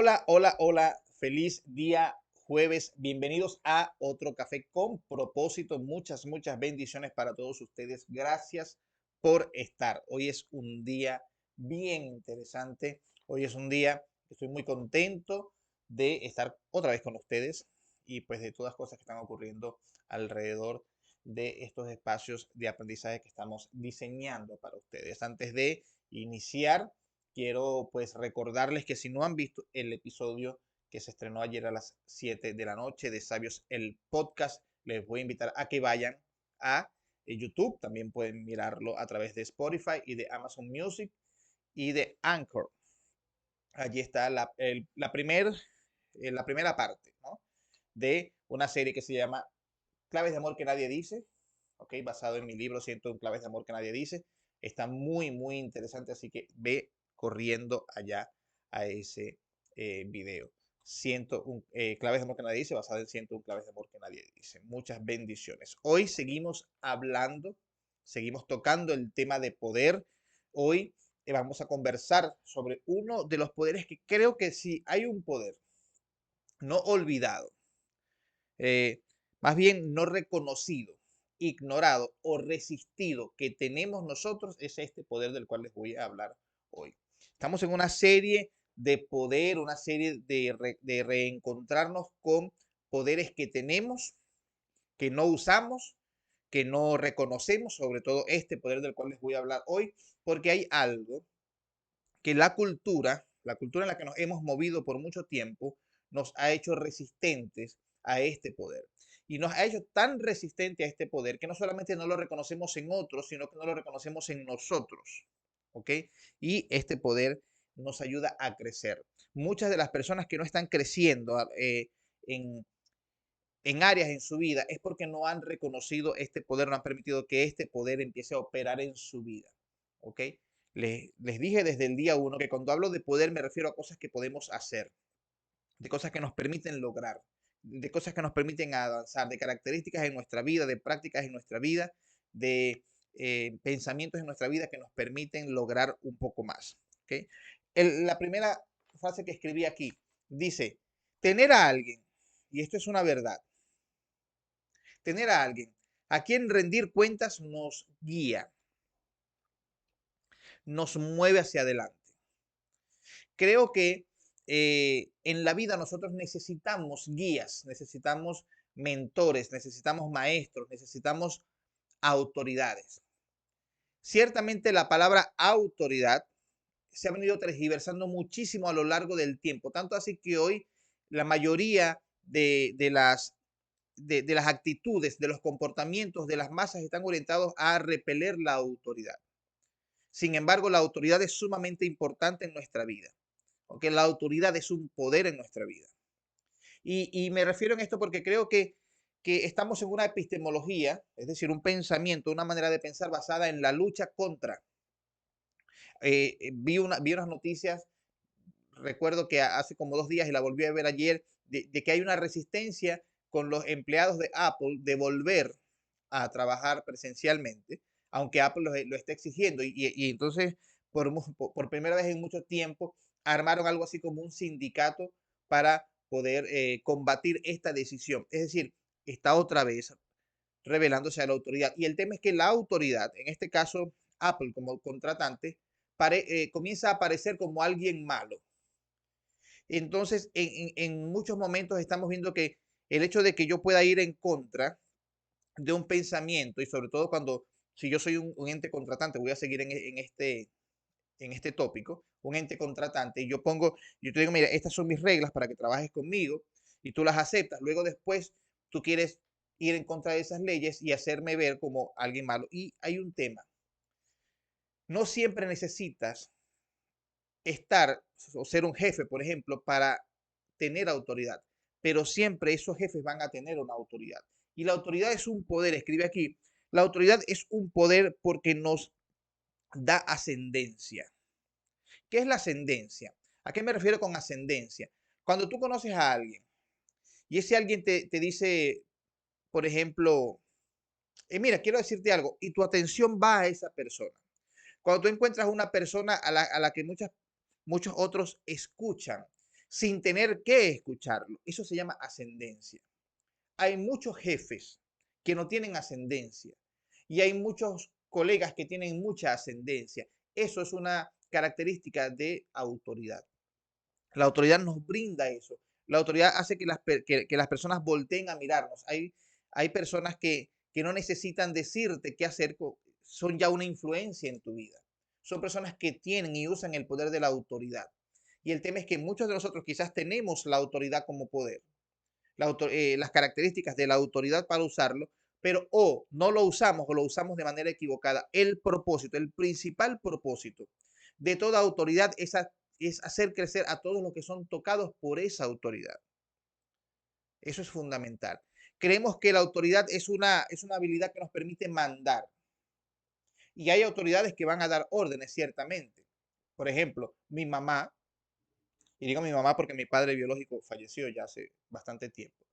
Hola, hola, hola. Feliz día jueves. Bienvenidos a otro café con propósito. Muchas bendiciones para todos ustedes. Gracias por estar. Hoy es un día bien interesante. Hoy es un día que estoy muy contento de estar otra vez con ustedes y pues de todas las cosas que están ocurriendo alrededor de estos espacios de aprendizaje que estamos diseñando para ustedes. Antes de iniciar, quiero pues recordarles que si no han visto el episodio que se estrenó ayer a las 7 de la noche de Sabios, el podcast, les voy a invitar a que vayan a YouTube. También pueden mirarlo a través de Spotify y de Amazon Music y de Anchor. Allí está la primera parte, ¿no?, de una serie que se llama Claves de amor que nadie dice, ¿ok? Basado en mi libro Siento un claves de amor que nadie dice. Está muy interesante, así que ve corriendo allá a ese video. Claves de amor que nadie dice, basado en Siento un claves de amor que nadie dice. Muchas bendiciones. Hoy seguimos hablando, seguimos tocando el tema de poder. Hoy vamos a conversar sobre uno de los poderes que creo que si hay un poder no olvidado, eh, más bien no reconocido, ignorado o resistido que tenemos nosotros, es este poder del cual les voy a hablar hoy. Estamos en una serie de poder, una serie de reencontrarnos con poderes que tenemos, que no usamos, que no reconocemos, sobre todo este poder del cual les voy a hablar hoy, porque hay algo que la cultura en la que nos hemos movido por mucho tiempo, nos ha hecho resistentes a este poder. Y nos ha hecho tan resistente a este poder que no solamente no lo reconocemos en otros, sino que no lo reconocemos en nosotros. ¿Ok? Y este poder nos ayuda a crecer. Muchas de las personas que no están creciendo en, en áreas en su vida es porque no han reconocido este poder, no han permitido que este poder empiece a operar en su vida. ¿Ok? Les dije desde el día uno que cuando hablo de poder me refiero a cosas que podemos hacer, de cosas que nos permiten lograr, de cosas que nos permiten avanzar, de características en nuestra vida, de prácticas en nuestra vida, de pensamientos en nuestra vida que nos permiten lograr un poco más. ¿Okay? La primera frase que escribí aquí dice, tener a alguien, y esto es una verdad, tener a alguien a quien rendir cuentas nos guía, nos mueve hacia adelante. Creo que en la vida nosotros necesitamos guías, necesitamos mentores, necesitamos maestros, necesitamos autoridades. Ciertamente la palabra autoridad se ha venido tergiversando muchísimo a lo largo del tiempo, tanto así que hoy la mayoría de las actitudes, de los comportamientos de las masas están orientados a repeler la autoridad. Sin embargo, la autoridad es sumamente importante en nuestra vida, porque la autoridad es un poder en nuestra vida. Y me refiero en esto porque creo que estamos en una epistemología, es decir, un pensamiento, una manera de pensar basada en la lucha contra. Vi unas noticias, recuerdo que hace como 2 días y la volví a ver ayer, de que hay una resistencia con los empleados de Apple de volver a trabajar presencialmente, aunque Apple lo está exigiendo. Y entonces, por primera vez en mucho tiempo, armaron algo así como un sindicato para poder combatir esta decisión. Es decir, está otra vez revelándose a la autoridad. Y el tema es que la autoridad, en este caso Apple como contratante, comienza a aparecer como alguien malo. Entonces, en muchos momentos estamos viendo que el hecho de que yo pueda ir en contra de un pensamiento y sobre todo cuando, si yo soy un ente contratante, voy a seguir en este tópico, un ente contratante, y yo te digo, mira, estas son mis reglas para que trabajes conmigo y tú las aceptas. Luego después tú quieres ir en contra de esas leyes y hacerme ver como alguien malo. Y hay un tema. No siempre necesitas estar o ser un jefe, por ejemplo, para tener autoridad, pero siempre esos jefes van a tener una autoridad. Y la autoridad es un poder, escribe aquí, la autoridad es un poder porque nos da ascendencia. ¿Qué es la ascendencia? ¿A qué me refiero con ascendencia? Cuando tú conoces a alguien y ese alguien te dice, por ejemplo, mira, quiero decirte algo, y tu atención va a esa persona. Cuando tú encuentras una persona a la que muchos otros escuchan sin tener que escucharlo. Eso se llama ascendencia. Hay muchos jefes que no tienen ascendencia y hay muchos colegas que tienen mucha ascendencia. Eso es una característica de autoridad. La autoridad nos brinda eso. La autoridad hace que las personas volteen a mirarnos. Hay personas que no necesitan decirte qué hacer, son ya una influencia en tu vida. Son personas que tienen y usan el poder de la autoridad. Y el tema es que muchos de nosotros quizás tenemos la autoridad como poder, las características de la autoridad para usarlo, pero o no lo usamos o lo usamos de manera equivocada. El propósito, el principal propósito de toda autoridad es hacer crecer a todos los que son tocados por esa autoridad. Eso es fundamental. Creemos que la autoridad es una habilidad que nos permite mandar. Y hay autoridades que van a dar órdenes, ciertamente. Por ejemplo, mi mamá, y digo mi mamá porque mi padre biológico falleció ya hace bastante tiempo.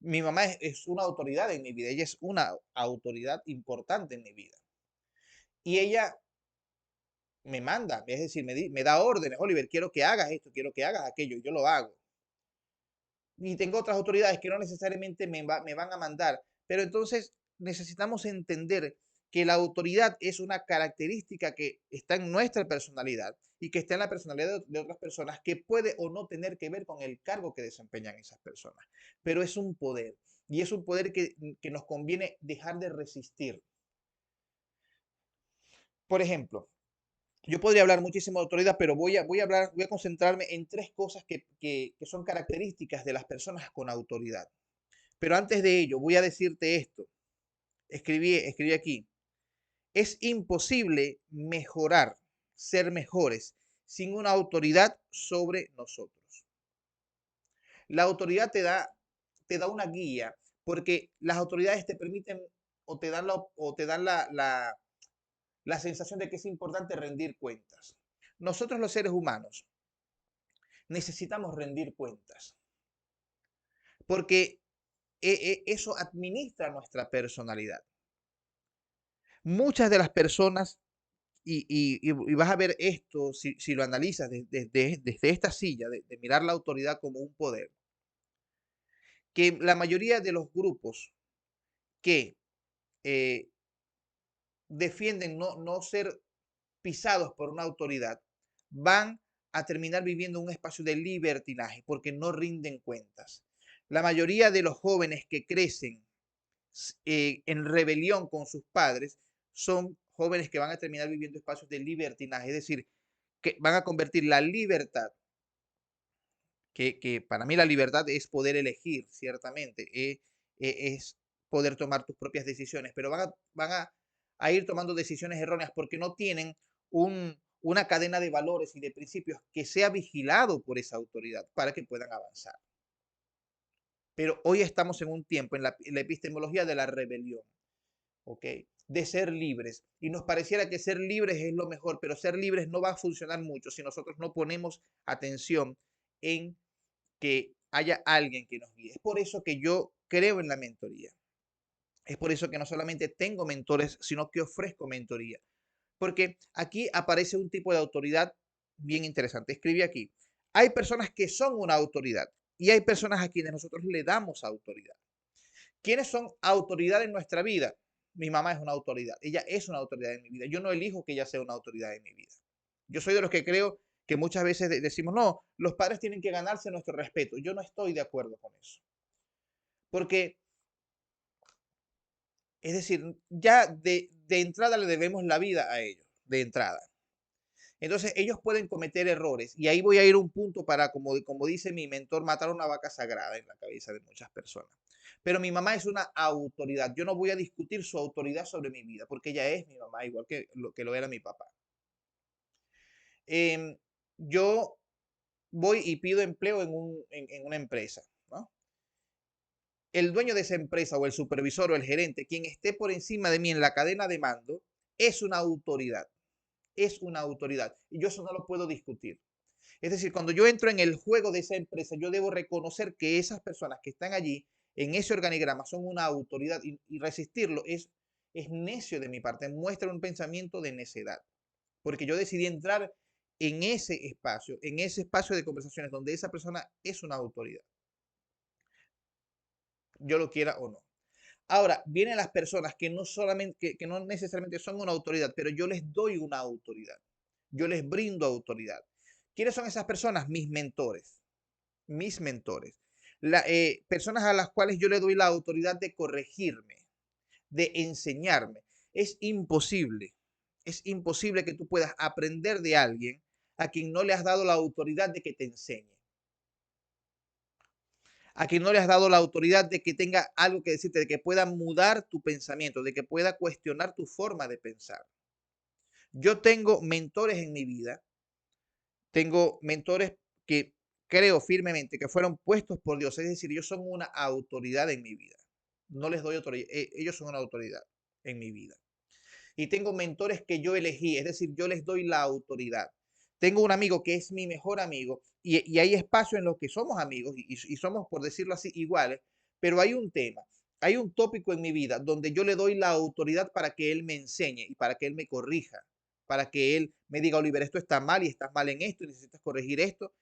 Mi mamá es una autoridad en mi vida, ella es una autoridad importante en mi vida. Y ella me manda, es decir, me da órdenes, Oliver, quiero que hagas esto, quiero que hagas aquello, y yo lo hago. Y tengo otras autoridades que no necesariamente me van a mandar, pero entonces necesitamos entender que la autoridad es una característica que está en nuestra personalidad y que está en la personalidad de otras personas que puede o no tener que ver con el cargo que desempeñan esas personas, pero es un poder y es un poder que nos conviene dejar de resistir. Por ejemplo, yo podría hablar muchísimo de autoridad, pero voy a concentrarme en tres cosas que son características de las personas con autoridad. Pero antes de ello, voy a decirte esto. Escribí aquí. Es imposible mejorar, ser mejores, sin una autoridad sobre nosotros. La autoridad te da una guía, porque las autoridades te permiten o te dan la sensación de que es importante rendir cuentas. Nosotros los seres humanos necesitamos rendir cuentas, porque eso administra nuestra personalidad. Muchas de las personas, y vas a ver esto si lo analizas desde esta silla, de mirar la autoridad como un poder, que la mayoría de los grupos que eh, defienden no ser pisados por una autoridad van a terminar viviendo un espacio de libertinaje porque no rinden cuentas. La mayoría de los jóvenes que crecen en rebelión con sus padres son jóvenes que van a terminar viviendo espacios de libertinaje, es decir, que van a convertir la libertad, que para mí la libertad es poder elegir, ciertamente, es poder tomar tus propias decisiones, pero a ir tomando decisiones erróneas porque no tienen una cadena de valores y de principios que sea vigilado por esa autoridad para que puedan avanzar. Pero hoy estamos en un tiempo, en la epistemología de la rebelión, ¿ok? De ser libres. Y nos pareciera que ser libres es lo mejor, pero ser libres no va a funcionar mucho si nosotros no ponemos atención en que haya alguien que nos guíe. Es por eso que yo creo en la mentoría. Es por eso que no solamente tengo mentores, sino que ofrezco mentoría. Porque aquí aparece un tipo de autoridad bien interesante. Escribí aquí. Hay personas que son una autoridad y hay personas a quienes nosotros le damos autoridad. ¿Quiénes son autoridad en nuestra vida? Mi mamá es una autoridad. Ella es una autoridad en mi vida. Yo no elijo que ella sea una autoridad en mi vida. Yo soy de los que creo que muchas veces decimos, no, los padres tienen que ganarse nuestro respeto. Yo no estoy de acuerdo con eso. Porque, es decir, ya de entrada le debemos la vida a ellos, de entrada. Entonces, ellos pueden cometer errores. Y ahí voy a ir a un punto para, como dice mi mentor, matar una vaca sagrada en la cabeza de muchas personas. Pero mi mamá es una autoridad. Yo no voy a discutir su autoridad sobre mi vida, porque ella es mi mamá, igual que lo era mi papá. Yo voy y pido empleo en una empresa, ¿no? El dueño de esa empresa o el supervisor o el gerente, quien esté por encima de mí en la cadena de mando, es una autoridad. Es una autoridad. Y yo eso no lo puedo discutir. Es decir, cuando yo entro en el juego de esa empresa, yo debo reconocer que esas personas que están allí en ese organigrama son una autoridad y resistirlo es necio de mi parte, muestra un pensamiento de necedad. Porque yo decidí entrar en ese espacio de conversaciones donde esa persona es una autoridad, yo lo quiera o no. Ahora, vienen las personas que no solamente, que no necesariamente son una autoridad, pero yo les doy una autoridad. Yo les brindo autoridad. ¿Quiénes son esas personas? Mis mentores. Mis mentores. Personas a las cuales yo le doy la autoridad de corregirme, de enseñarme. Es imposible que tú puedas aprender de alguien a quien no le has dado la autoridad de que te enseñe, a quien no le has dado la autoridad de que tenga algo que decirte, de que pueda mudar tu pensamiento, de que pueda cuestionar tu forma de pensar. Yo tengo mentores en mi vida, tengo mentores que creo firmemente que fueron puestos por Dios, es decir, ellos son una autoridad en mi vida. No les doy autoridad, ellos son una autoridad en mi vida. Y tengo mentores que yo elegí, es decir, yo les doy la autoridad. Tengo un amigo que es mi mejor amigo y hay espacio en los que somos amigos y somos, por decirlo así, iguales, pero hay un tema, hay un tópico en mi vida donde yo le doy la autoridad para que él me enseñe y para que él me corrija, para que él me diga, Oliver, esto está mal y estás mal en esto y necesitas corregir esto.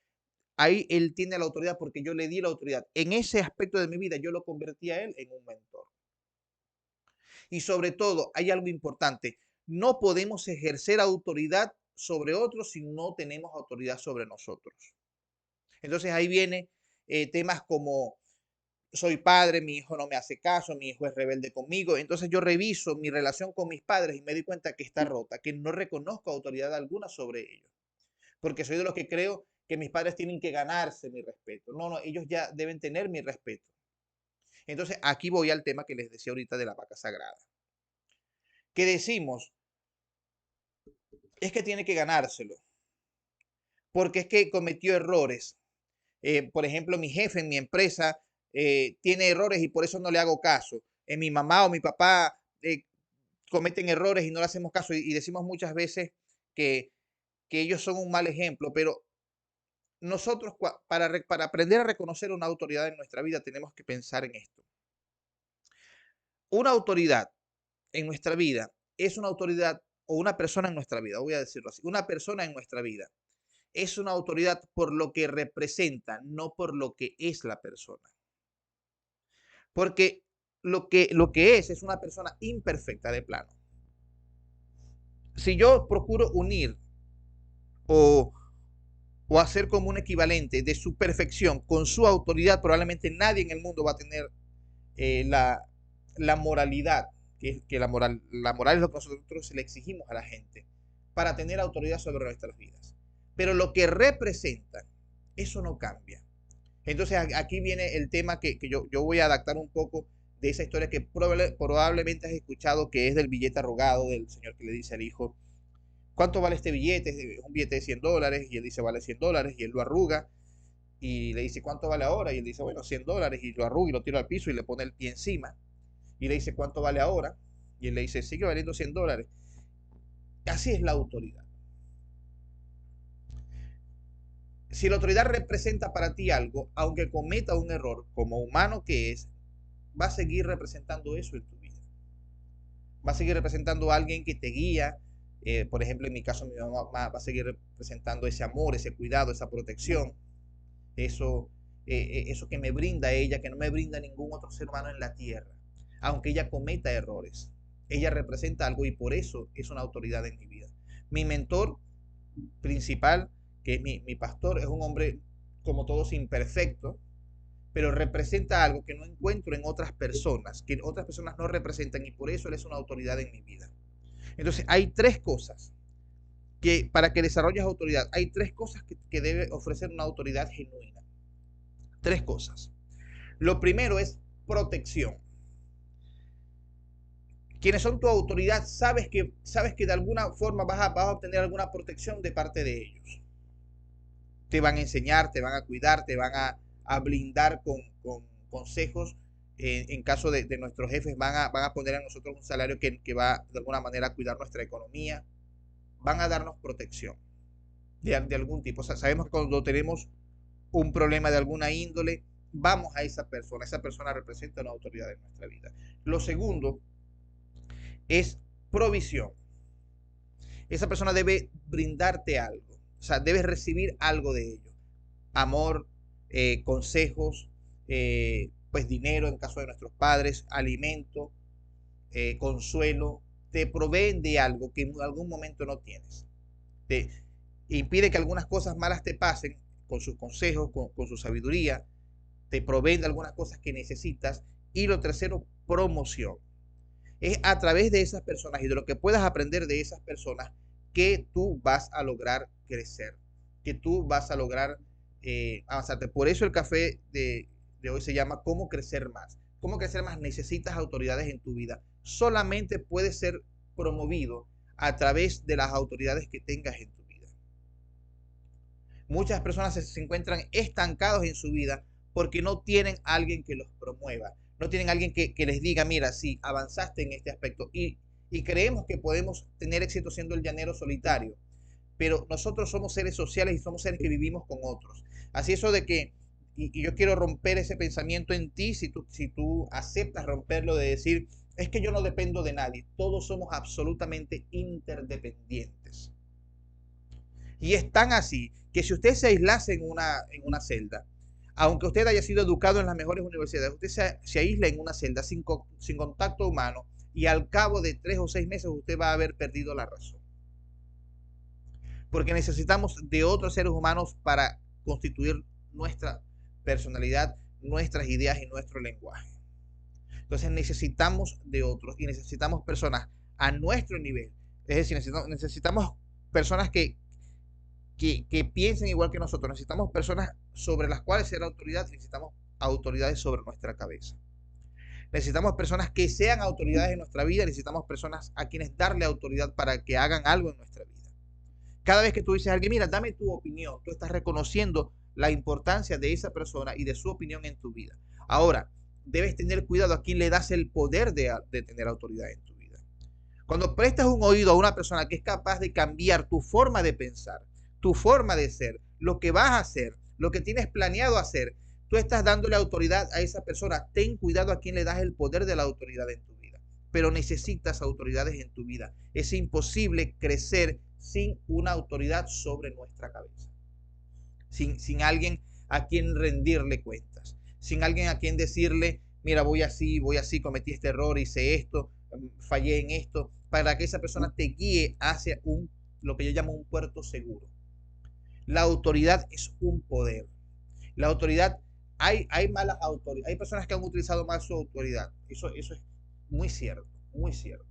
Ahí él tiene la autoridad porque yo le di la autoridad. En ese aspecto de mi vida yo lo convertí a él en un mentor. Y sobre todo, hay algo importante, no podemos ejercer autoridad sobre otros si no tenemos autoridad sobre nosotros. Entonces ahí viene temas como soy padre, mi hijo no me hace caso, mi hijo es rebelde conmigo. Entonces yo reviso mi relación con mis padres y me doy cuenta que está rota, que no reconozco autoridad alguna sobre ellos. Porque soy de los que creo que mis padres tienen que ganarse mi respeto. No, no, ellos ya deben tener mi respeto. Entonces aquí voy al tema que les decía ahorita de la vaca sagrada. Que decimos, es que tiene que ganárselo, porque es que cometió errores. Por ejemplo, mi jefe en mi empresa tiene errores y por eso no le hago caso. Mi mamá o mi papá cometen errores y no le hacemos caso y decimos muchas veces que, que ellos son un mal ejemplo, pero nosotros para aprender a reconocer una autoridad en nuestra vida tenemos que pensar en esto. Una autoridad en nuestra vida es una autoridad o una persona en nuestra vida, voy a decirlo así, una persona en nuestra vida es una autoridad por lo que representa, no por lo que es la persona. Porque lo que es una persona imperfecta de plano. Si yo procuro unir o, o hacer como un equivalente de su perfección con su autoridad, probablemente nadie en el mundo va a tener eh, la, la moralidad, que la moral es lo que nosotros le exigimos a la gente para tener autoridad sobre nuestras vidas. Pero lo que representan, eso no cambia. Entonces aquí viene el tema que yo voy a adaptar un poco de esa historia que probablemente has escuchado, que es del billete arrugado del señor que le dice al hijo, ¿cuánto vale este billete? Es un billete de $100 y él dice, vale $100 y él lo arruga y le dice, ¿cuánto vale ahora? Y él dice, bueno, $100 y lo arruga y lo tira al piso y le pone el pie encima y le dice, ¿cuánto vale ahora? Y él le dice, sigue valiendo $100. Así es la autoridad. Si la autoridad representa para ti algo, aunque cometa un error, como humano que es, va a seguir representando eso en tu vida. Va a seguir representando a alguien que te guía. Por ejemplo, en mi caso, mi mamá va a seguir representando ese amor, ese cuidado, esa protección. Eso, eso que me brinda ella, que no me brinda ningún otro ser humano en la tierra. Aunque ella cometa errores. Ella representa algo y por eso es una autoridad en mi vida. Mi mentor principal, que es mi pastor, es un hombre como todos imperfecto, pero representa algo que no encuentro en otras personas, que otras personas no representan y por eso él es una autoridad en mi vida. Entonces, hay tres cosas que para que desarrolles autoridad, hay tres cosas que debe ofrecer una autoridad genuina. Tres cosas. Lo primero es protección. Quienes son tu autoridad, sabes que de alguna forma vas a obtener alguna protección de parte de ellos. Te van a enseñar, te van a cuidar, te van a blindar con consejos. En caso de nuestros jefes, van a poner a nosotros un salario que va de alguna manera a cuidar nuestra economía. Van a darnos protección de algún tipo. O sea, sabemos que cuando tenemos un problema de alguna índole, vamos a esa persona. Esa persona representa una autoridad en nuestra vida. Lo segundo es provisión. Esa persona debe brindarte algo. O sea, debes recibir algo de ellos. Amor, consejos, pues dinero en caso de nuestros padres, alimento, consuelo, te proveen de algo que en algún momento no tienes. Te impide que algunas cosas malas te pasen con sus consejos, con su sabiduría, te proveen de algunas cosas que necesitas. Y lo tercero, promoción. Es a través de esas personas y de lo que puedas aprender de esas personas que tú vas a lograr crecer, que tú vas a lograr avanzarte. Por eso el café de hoy se llama ¿Cómo crecer más? ¿Cómo crecer más? Necesitas autoridades en tu vida. Solamente puede ser promovido a través de las autoridades que tengas en tu vida. Muchas personas se encuentran estancados en su vida porque no tienen alguien que los promueva, no tienen alguien que les diga, mira, sí, avanzaste en este aspecto. Y creemos que podemos tener éxito siendo el llanero solitario, pero nosotros somos seres sociales y somos seres que vivimos con otros. Así eso de que, y yo quiero romper ese pensamiento en ti, si tú aceptas romperlo de decir, es que yo no dependo de nadie, todos somos absolutamente interdependientes. Y es tan así que si usted se aislase en una celda, aunque usted haya sido educado en las mejores universidades, usted se aísla en una celda sin contacto humano y al cabo de 3 o 6 meses usted va a haber perdido la razón. Porque necesitamos de otros seres humanos para constituir nuestra personalidad, nuestras ideas y nuestro lenguaje. Entonces necesitamos de otros y necesitamos personas a nuestro nivel. Es decir, necesitamos personas que piensen igual que nosotros. Necesitamos personas sobre las cuales ser autoridad. Necesitamos autoridades sobre nuestra cabeza. Necesitamos personas que sean autoridades en nuestra vida. Necesitamos personas a quienes darle autoridad para que hagan algo en nuestra vida. Cada vez que tú dices a alguien, mira, dame tu opinión, tú estás reconociendo la importancia de esa persona y de su opinión en tu vida. Ahora, debes tener cuidado a quién le das el poder de tener autoridad en tu vida. Cuando prestas un oído a una persona que es capaz de cambiar tu forma de pensar, tu forma de ser, lo que vas a hacer, lo que tienes planeado hacer, tú estás dándole autoridad a esa persona. Ten cuidado a quién le das el poder de la autoridad en tu vida. Pero necesitas autoridades en tu vida. Es imposible crecer sin una autoridad sobre nuestra cabeza. Sin alguien a quien rendirle cuentas. Sin alguien a quien decirle, mira, voy así, cometí este error, hice esto, fallé en esto, para que esa persona te guíe hacia lo que yo llamo un puerto seguro. La autoridad es un poder. La autoridad, hay malas autoridades, hay personas que han utilizado mal su autoridad. Eso es muy cierto, muy cierto.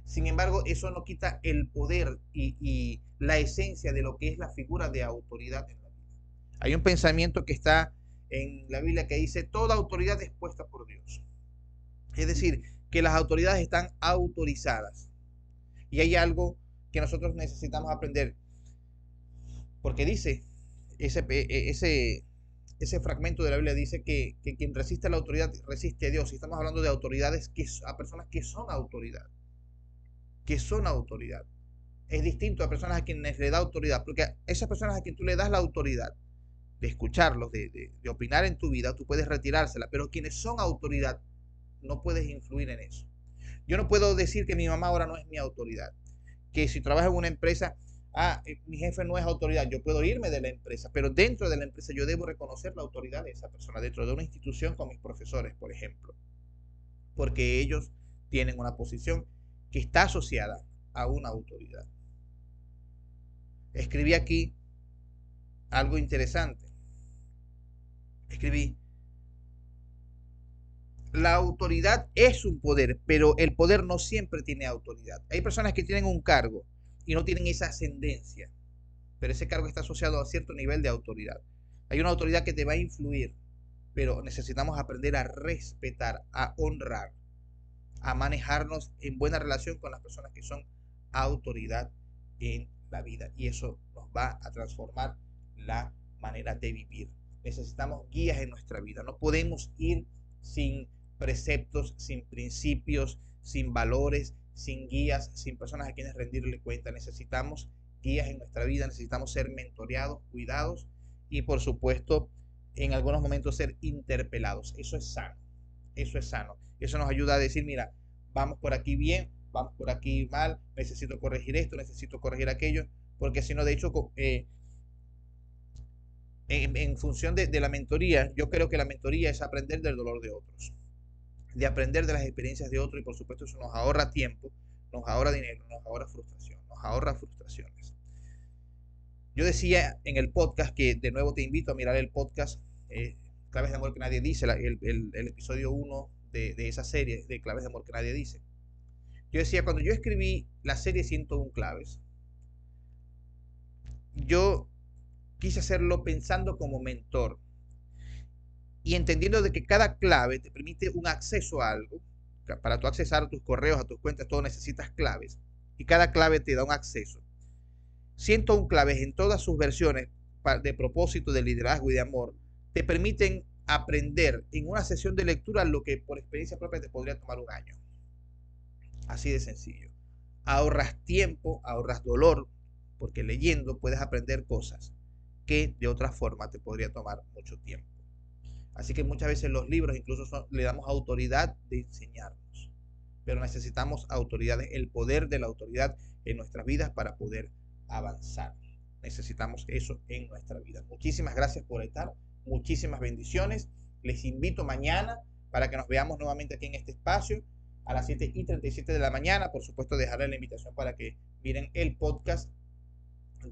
Sin embargo, eso no quita el poder y la esencia de lo que es la figura de autoridad en la vida. Hay un pensamiento que está en la Biblia que dice, toda autoridad es puesta por Dios. Es decir, que las autoridades están autorizadas. Y hay algo que nosotros necesitamos aprender. Porque dice, ese fragmento de la Biblia dice que quien resiste a la autoridad resiste a Dios. Y estamos hablando de autoridades, a personas que son autoridad. Que son autoridad. Es distinto a personas a quienes le da autoridad. Porque a esas personas a quienes tú le das la autoridad de escucharlos, de opinar en tu vida, tú puedes retirársela. Pero quienes son autoridad, no puedes influir en eso. Yo no puedo decir que mi mamá ahora no es mi autoridad. Que si trabajo en una empresa, mi jefe no es autoridad, yo puedo irme de la empresa, pero dentro de la empresa yo debo reconocer la autoridad de esa persona, dentro de una institución con mis profesores, por ejemplo, porque ellos tienen una posición que está asociada a una autoridad. Escribí aquí algo interesante. Escribí, la autoridad es un poder, pero el poder no siempre tiene autoridad. Hay personas que tienen un cargo y no tienen esa ascendencia, pero ese cargo está asociado a cierto nivel de autoridad. Hay una autoridad que te va a influir, pero necesitamos aprender a respetar, a honrar, a manejarnos en buena relación con las personas que son autoridad en la vida. Y eso nos va a transformar la manera de vivir. Necesitamos guías en nuestra vida. No podemos ir sin preceptos, sin principios, sin valores, sin guías, sin personas a quienes rendirle cuenta. Necesitamos guías en nuestra vida, necesitamos ser mentoreados, cuidados y por supuesto en algunos momentos ser interpelados. Eso es sano, eso es sano. Eso nos ayuda a decir, mira, vamos por aquí bien, vamos por aquí mal, necesito corregir esto, necesito corregir aquello. porque si no, de hecho, en función de la mentoría, yo creo que la mentoría es aprender del dolor de otros, de aprender de las experiencias de otros, y por supuesto eso nos ahorra tiempo, nos ahorra dinero, nos ahorra frustración, nos ahorra frustraciones. Yo decía en el podcast, que de nuevo te invito a mirar el podcast, Claves de Amor que Nadie Dice, el episodio 1 de esa serie de Claves de Amor que Nadie Dice. Yo decía, cuando yo escribí la serie 101 Claves, yo quise hacerlo pensando como mentor y entendiendo de que cada clave te permite un acceso a algo. Para tú accesar a tus correos, a tus cuentas, todo necesitas claves, y cada clave te da un acceso. 101 claves en todas sus versiones de propósito, de liderazgo y de amor te permiten aprender en una sesión de lectura lo que por experiencia propia te podría tomar un año. Así de sencillo. Ahorras tiempo, ahorras dolor, porque leyendo puedes aprender cosas que de otra forma te podría tomar mucho tiempo. Así que muchas veces los libros incluso le damos autoridad de enseñarnos, pero necesitamos autoridad, el poder de la autoridad en nuestras vidas para poder avanzar. Necesitamos eso en nuestra vida. Muchísimas gracias por estar, muchísimas bendiciones. Les invito mañana para que nos veamos nuevamente aquí en este espacio a las 7:37 de la mañana. Por supuesto, dejarles la invitación para que miren el podcast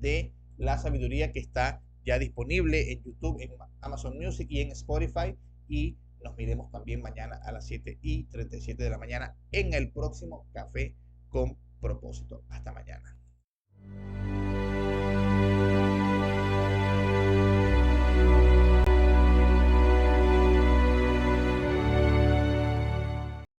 de la sabiduría, que está ya disponible en YouTube, en Amazon Music y en Spotify. Y nos miremos también mañana a las 7:37 de la mañana en el próximo Café con Propósito. Hasta mañana.